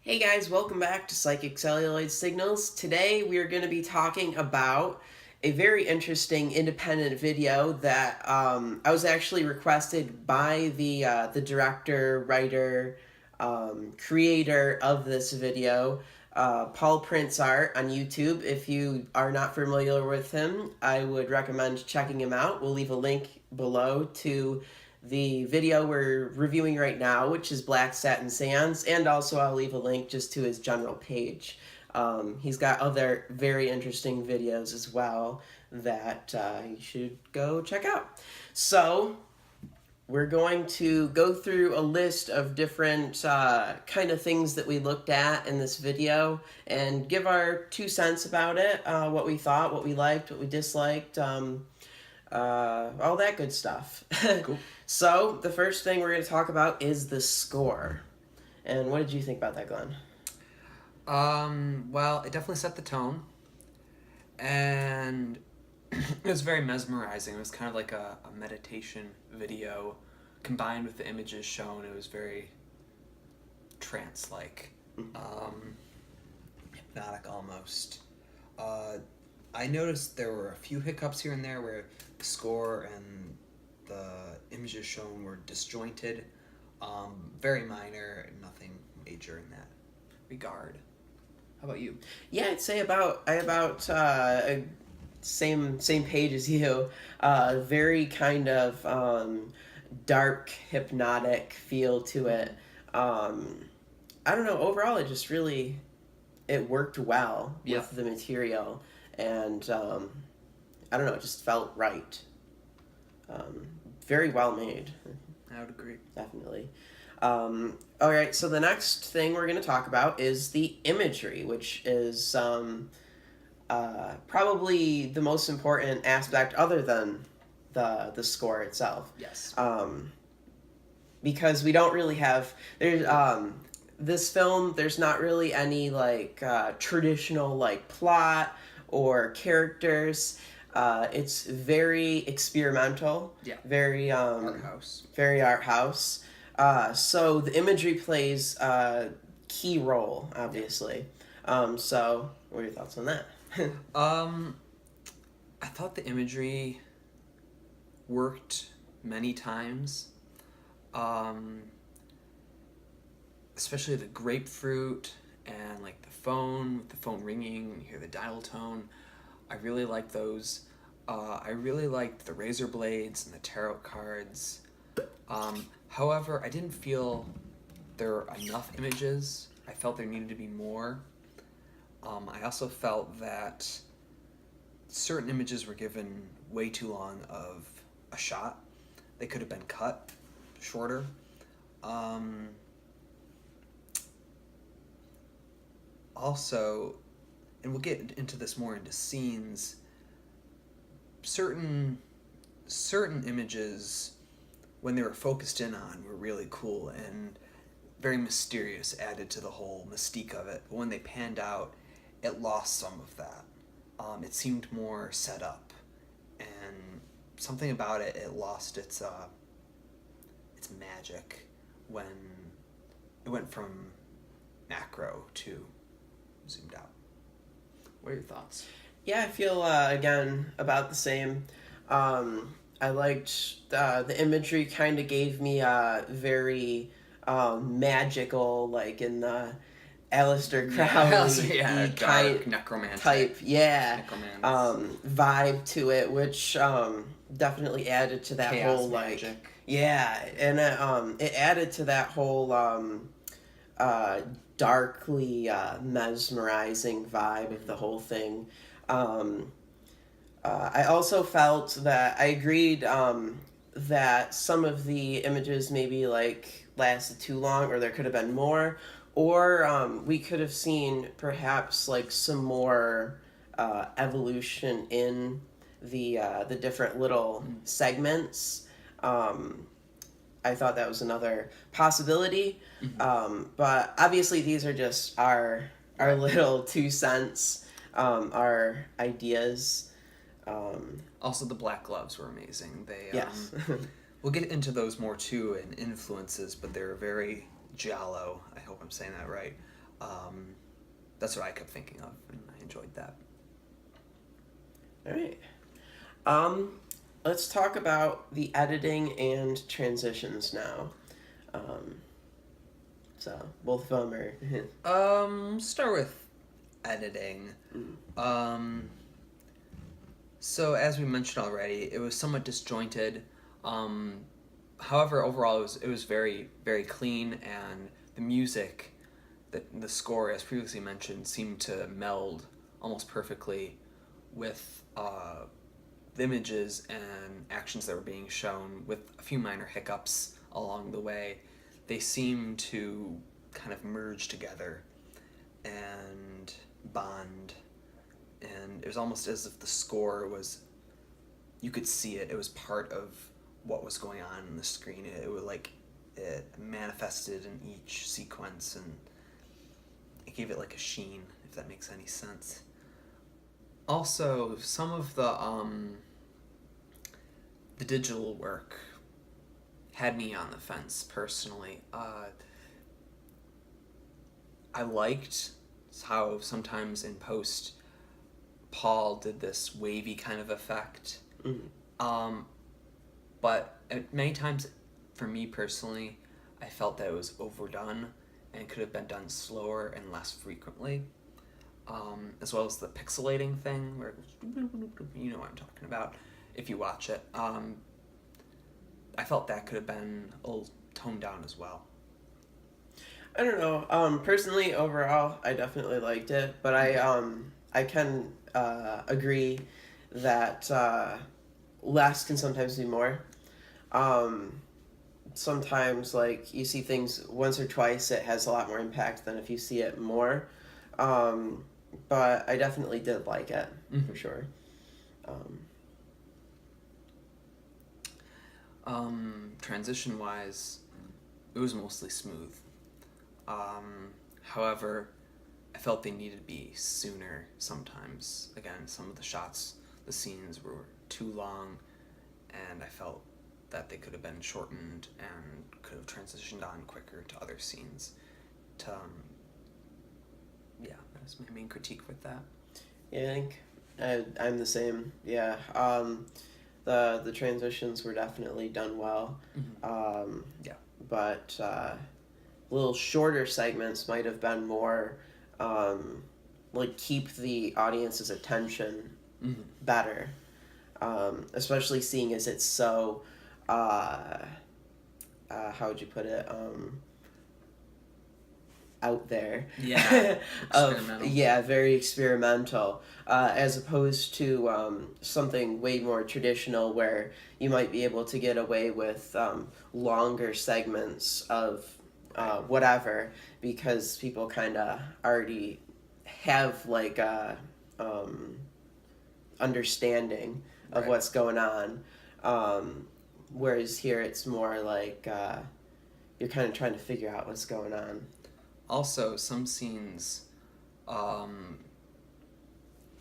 Hey guys, welcome back to Psychic Celluloid Signals. Today we are going to be talking about a very interesting independent video that I was actually requested by the director, writer, creator of this video, PaulPrinceArt on YouTube. If you are not familiar with him, I would recommend checking him out. We'll leave a link below to the video we're reviewing right now, which is Black Satin Seance, and also I'll leave a link just to his general page. He's got other very interesting videos as well that you should go check out. So, we're going to go through a list of different kind of things that we looked at in this video and give our 2 cents about it, what we thought, what we liked, what we disliked, all that good stuff. Cool. So, the first thing we're going to talk about is the score. And what did you think about that, Glenn? Well, it definitely set the tone, and it was very mesmerizing. It was kind of like a meditation video combined with the images shown. It was very trance-like, hypnotic almost. I noticed there were a few hiccups here and there where the score and the images shown were disjointed. Very minor, nothing major in that regard. How about you? Yeah, I'd say same page as you. Very kind of dark, hypnotic feel to it. I don't know. Overall, it worked well with the material, and I don't know. It just felt right. Very well made. I would agree. Definitely. All right, so the next thing we're going to talk about is the imagery, which is probably the most important aspect other than the score itself. Yes. Because we don't really have this film. There's not really any traditional plot or characters. It's very experimental. Yeah. Very Art house. Very art house. So the imagery plays a key role, obviously. So what are your thoughts on that? I thought the imagery worked many times. Especially the grapefruit and like the phone, with the phone ringing, and you hear the dial tone. I really like those. I really liked the razor blades and the tarot cards. However, I didn't feel there were enough images. I felt there needed to be more. I also felt that certain images were given way too long of a shot. They could have been cut shorter. Also, and we'll get into this more into scenes, certain images, when they were focused in on, were really cool and very mysterious, added to the whole mystique of it. But when they panned out, it lost some of that. It seemed more set up, and something about it, it lost its magic when it went from macro to zoomed out. What are your thoughts? Yeah, I feel again about the same. I liked the imagery. Kind of gave me very magical, like in the Aleister Crowley dark necromantic type, vibe to it, which definitely added to that chaos whole magic. and it added to that whole darkly mesmerizing vibe of the whole thing. I also felt that I agreed that some of the images maybe lasted too long, or there could have been more, or we could have seen perhaps some more evolution in the different little segments. I thought that was another possibility. But obviously these are just our little 2 cents, our ideas. Also, the black gloves were amazing. They Yes. we'll get into those more too and influences, but they're very giallo. I hope I'm saying that right. That's what I kept thinking of, and I enjoyed that. All right. Um, let's talk about the editing and transitions now. Um, so both of them are. Start with editing. Mm. So as we mentioned already, it was somewhat disjointed. Um, However, overall it was very, very clean, and the music, the score, as previously mentioned, seemed to meld almost perfectly with the images and actions that were being shown, with a few minor hiccups along the way. They seemed to kind of merge together and bond, and it was almost as if the score was, you could see it was part of what was going on the screen. It was like it manifested in each sequence, and it gave it like a sheen, if that makes any sense. Also, some of the digital work had me on the fence personally. I liked how sometimes in post Paul did this wavy kind of effect. Mm-hmm. But many times, for me personally, I felt that it was overdone and could have been done slower and less frequently. As well as the pixelating thing, where you know what I'm talking about if you watch it. I felt that could have been a little toned down as well. I don't know. Personally, overall, I definitely liked it, but I can agree that less can sometimes be more. Um, Sometimes, like you see things once or twice, it has a lot more impact than if you see it more. Um, but I definitely did like it for sure. Um, Transition wise, it was mostly smooth. However, I felt they needed to be sooner sometimes. Again, some of the shots, the scenes were too long, and I felt that they could have been shortened and could have transitioned on quicker to other scenes. Yeah, that was my main critique with that. yeah, I think I'm the same. Yeah. The transitions were definitely done well. Yeah. But little shorter segments might have been more like keep the audience's attention better. Especially seeing as it's so how would you put it, out there. Yeah, experimental. Very experimental, as opposed to something way more traditional where you might be able to get away with longer segments of whatever, because people kind of already have like a understanding of Right. what's going on. Whereas here it's more like you're kind of trying to figure out what's going on. Also, some scenes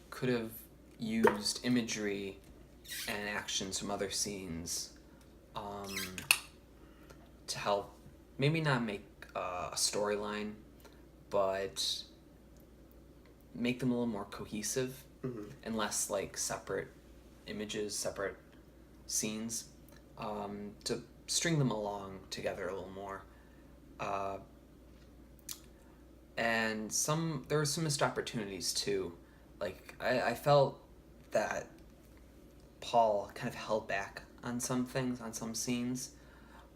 could have used imagery and actions from other scenes to help, maybe not make a storyline, but make them a little more cohesive and less like separate images, separate scenes, to string them along together a little more. And there were some missed opportunities too. Like I felt that Paul kind of held back on some things, on some scenes,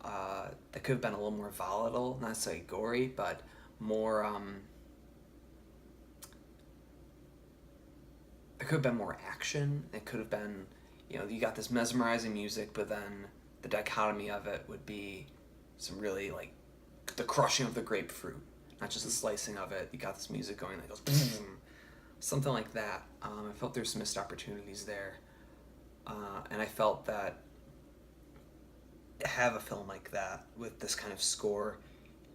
that could have been a little more volatile, not necessarily gory, but more. There could have been more action. It could have been, you got this mesmerizing music, but then the dichotomy of it would be some really like the crushing of the grapefruit, not just the slicing of it. You got this music going that goes boom, something like that. I felt there's some missed opportunities there, and I felt that have a film like that with this kind of score,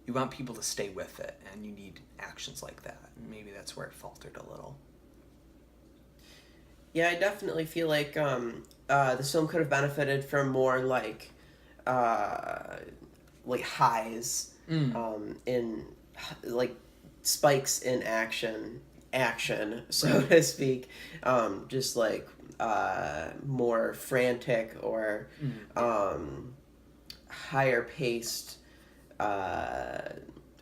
you want people to stay with it, and you need actions like that. And maybe that's where it faltered a little. Yeah, I definitely feel like this film could have benefited from more uh, like highs in like spikes in action, so to speak, just like more frantic or Yeah. higher paced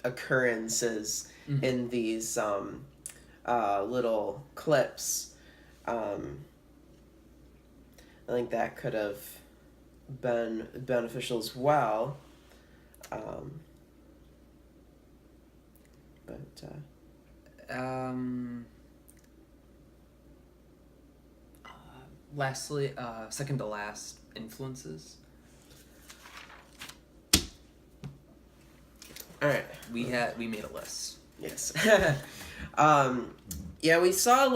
occurrences Mm-hmm. in these little clips. Um, I think that could have been beneficial as well. Um, but Um, uh, Lastly, second to last, influences. all right, We made a list. yes. um, yeah, we saw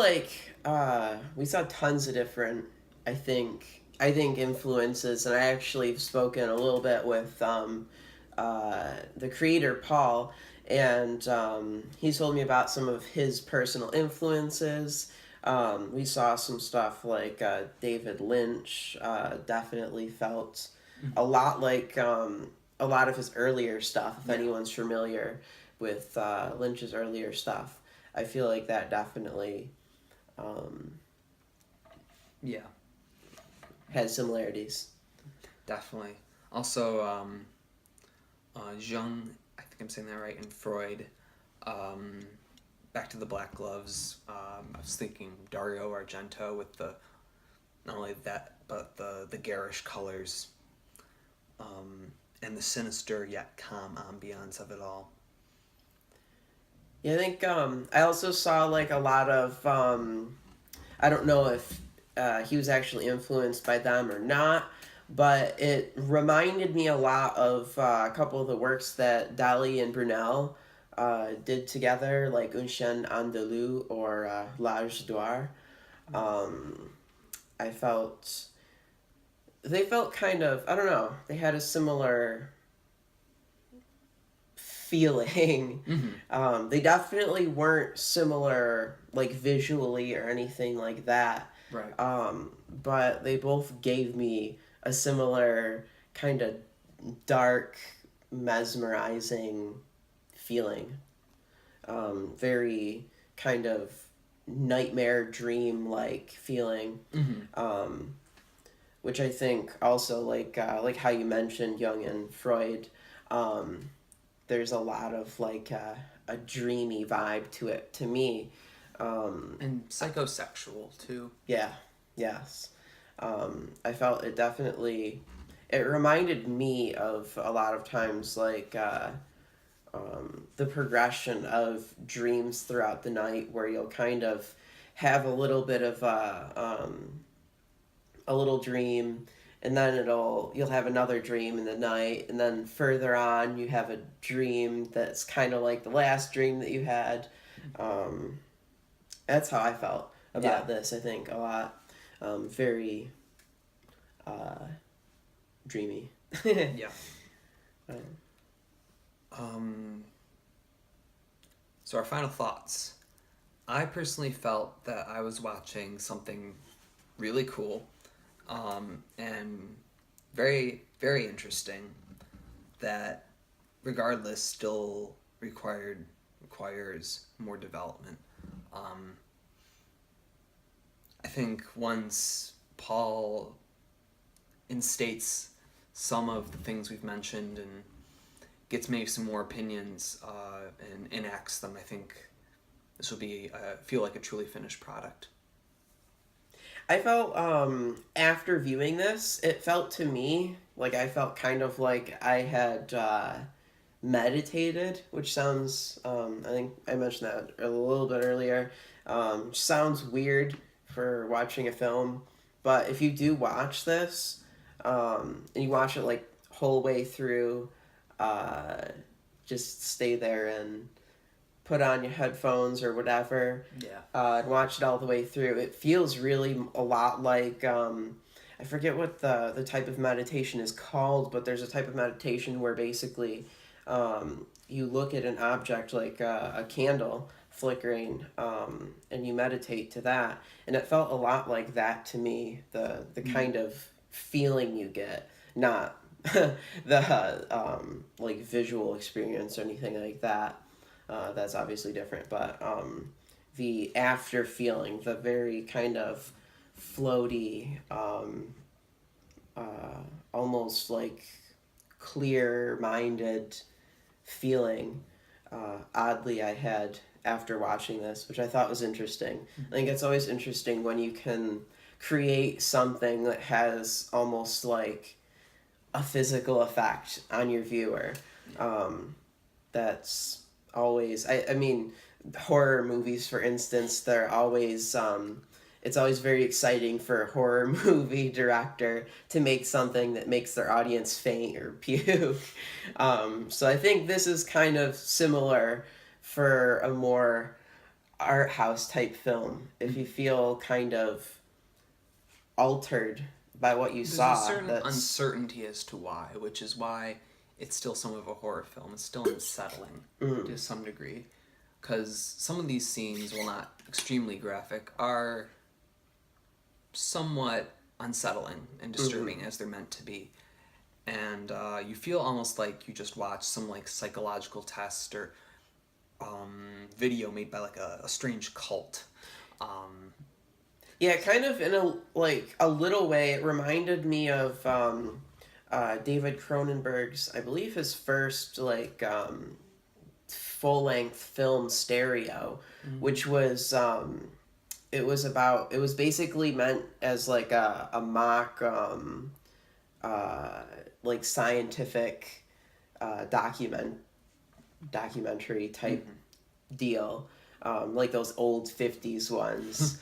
tons of different. I think influences, and I actually have spoken a little bit with the creator Paul, and he told me about some of his personal influences. We saw some stuff like David Lynch. Definitely felt a lot like a lot of his earlier stuff. If Yeah. anyone's familiar with Lynch's earlier stuff, I feel like that definitely um, Yeah, has similarities. definitely. Also, Jung, I think I'm saying that right, and Freud. Um, Back to the Black Gloves. I was thinking Dario Argento with the not only that but the garish colors, and the sinister yet calm ambiance of it all. Yeah, I think I also saw like a lot of I don't know if he was actually influenced by them or not, but it reminded me a lot of a couple of the works that Dali and Brunel did together, like Un Chien Andalou or L'Âge d'Or. Um, I felt they felt kind of, I don't know, they had a similar feeling. Mm-hmm. They definitely weren't similar, like visually or anything like that. Right. But they both gave me a similar kind of dark, mesmerizing feeling. Very kind of nightmare dream like feeling. Mm-hmm. Um, which I think also like how you mentioned Jung and Freud. Um, there's a lot of like a dreamy vibe to it to me. And psychosexual too. Yeah, yes. I felt it definitely. It reminded me of a lot of times like the progression of dreams throughout the night, where you'll kind of have a little bit of a little dream, and then you'll have another dream in the night, and then further on you have a dream that's kind of like the last dream that you had. um, that's how I felt Yeah. about this. I think a lot. Very uh, dreamy. Yeah. Um, Um, so our final thoughts. I personally felt that I was watching something really cool, and very, very interesting, that regardless still requires more development. Um, I think once Paul instates some of the things we've mentioned and gets maybe some more opinions and enacts them, I think this will be feel like a truly finished product. I felt after viewing this, it felt to me like I felt kind of like I had meditated, which sounds I think I mentioned that a little bit earlier. Sounds weird for watching a film, but if you do watch this and you watch it like whole way through, uh, just stay there and put on your headphones or whatever, Yeah. and watch it all the way through. It feels really a lot like I forget what the type of meditation is called, but there's a type of meditation where basically you look at an object like a candle flickering, and you meditate to that, and it felt a lot like that to me. The kind of feeling you get, not the like visual experience or anything like that. That's obviously different, but the after feeling, the very kind of floaty, almost like clear minded feeling, oddly, I had after watching this, which I thought was interesting. I think it's always interesting when you can create something that has almost like a physical effect on your viewer. That's always, I mean, horror movies, for instance, they're always, it's always very exciting for a horror movie director to make something that makes their audience faint or puke. So I think this is kind of similar for a more art house type film. If you feel kind of altered by what you There's a saw, certain that's uncertainty as to why, which is why it's still some of a horror film. It's still unsettling to some degree, because some of these scenes, while not extremely graphic, are somewhat unsettling and disturbing as they're meant to be. And you feel almost like you just watched some like psychological test or video made by like a strange cult. yeah, kind of in a like a little way. It reminded me of David Cronenberg's, I believe, his first like full length film Stereo, which was it was basically meant as like a mock like scientific documentary type deal, like those old 50s ones,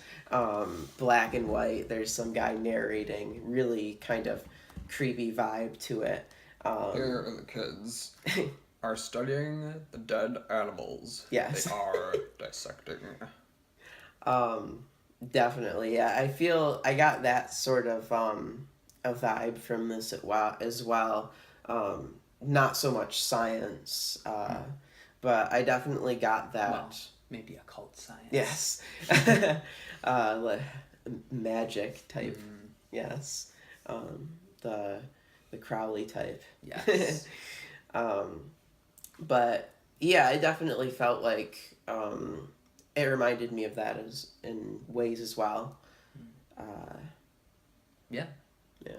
black and white. There's some guy narrating, really kind of creepy vibe to it. Here are the kids are studying the dead animals. Yes. They are dissecting. Definitely, yeah. I feel I got that sort of a vibe from this as well. Not so much science, but I definitely got that. Well, maybe occult science. Yes. Magic type. Yes. The Crowley type. Yes. But yeah, I definitely felt like it reminded me of that as in ways as well. Yeah. Yeah.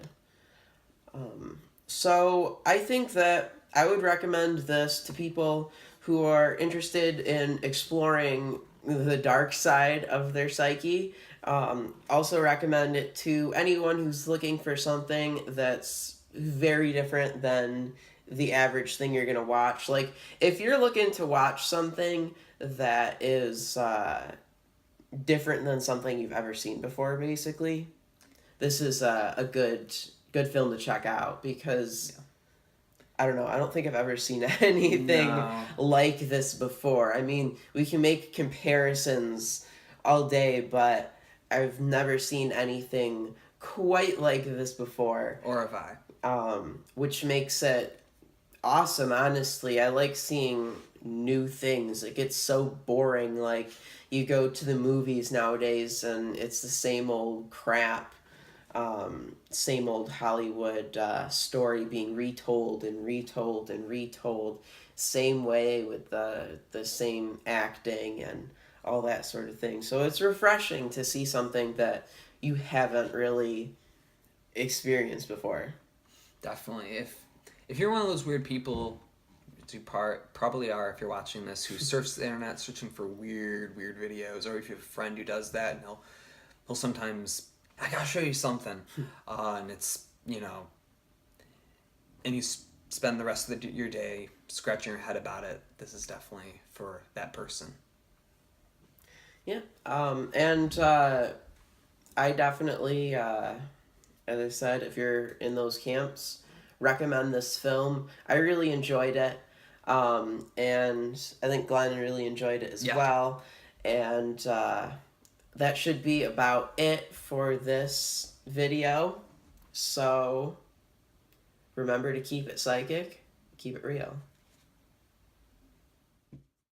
So I think that I would recommend this to people who are interested in exploring the dark side of their psyche. Also recommend it to anyone who's looking for something that's very different than the average thing you're going to watch. Like, if you're looking to watch something that is different than something you've ever seen before, basically, this is a good film to check out because I don't know, I don't think I've ever seen anything like this before. I mean, we can make comparisons all day, but I've never seen anything quite like this before. Or have I. Which makes it awesome, honestly. I like seeing new things. It gets so boring. Like, you go to the movies nowadays and it's the same old crap. Same old Hollywood story being retold and retold and retold. Same way with the same acting and all that sort of thing. So it's refreshing to see something that you haven't really experienced before. Definitely. If you're one of those weird people, which you probably are if you're watching this, who surfs the internet searching for weird videos, or if you have a friend who does that, and he'll sometimes, I gotta show you something, and it's, and you spend the rest of your day scratching your head about it. This is definitely for that person. Yeah. And I definitely, as I said, if you're in those camps, recommend this film. I really enjoyed it. And I think Glenn really enjoyed it as well. And that should be about it for this video. So remember to keep it psychic, keep it real.